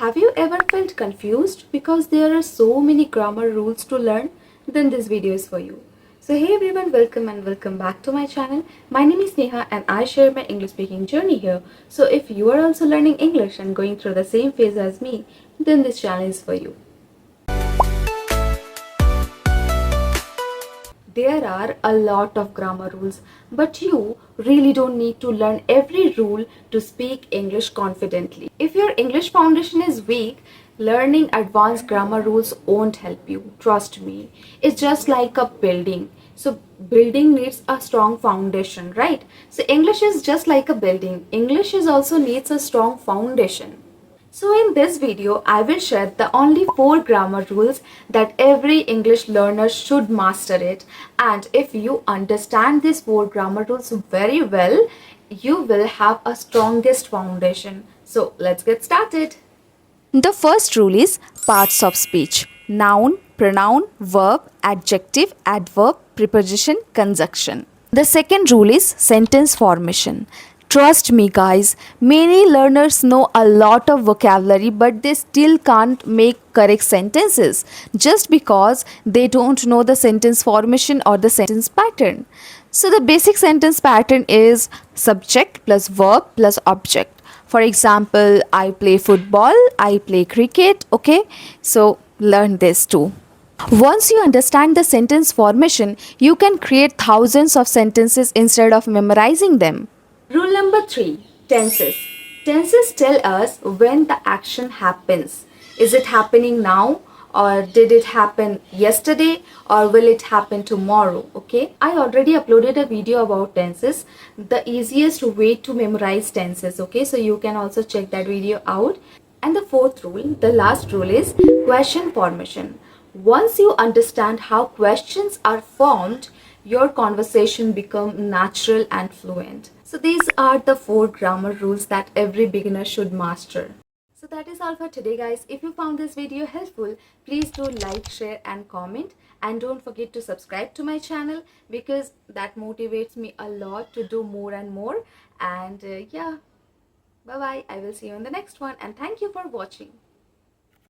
Have you ever felt confused because there are so many grammar rules to learn? Then this video is for you. So hey everyone, welcome and welcome back to my channel. My name is Sneha and I share my English speaking journey here. So if you are also learning English and going through the same phase as me, then this channel is for you. There are a lot of grammar rules, but you really don't need to learn every rule to speak English confidently. If your English foundation is weak, learning advanced grammar rules won't help you. Trust me. It's just like a building. So building needs a strong foundation, right? So English is just like a building. English is also needs a strong foundation. So in this video, I will share the only 4 grammar rules that every English learner should master it. And if you understand these 4 grammar rules very well, you will have a strongest foundation. So let's get started. The first rule is parts of speech: noun, pronoun, verb, adjective, adverb, preposition, conjunction. The second rule is sentence formation. Trust me, guys, many learners know a lot of vocabulary but they still can't make correct sentences just because they don't know the sentence formation or the sentence pattern. So, the basic sentence pattern is subject plus verb plus object. For example, I play football, I play cricket, okay? So, learn this too. Once you understand the sentence formation, you can create thousands of sentences instead of memorizing them. Rule number 3, tenses. Tenses tell us when the action happens. Is it happening now, or did it happen yesterday, or will it happen tomorrow? Okay, I already uploaded a video about tenses, the easiest way to memorize tenses. Okay, so you can also check that video out. And the fourth rule, the last rule, is question formation. Once you understand how questions are formed, your conversation become natural and fluent. So these are the 4 grammar rules that every beginner should master. So that is all for today, guys. If you found this video helpful, please do like, share and comment, and don't forget to subscribe to my channel because that motivates me a lot to do more and more. And yeah, bye bye. I will see you in the next one, and thank you for watching.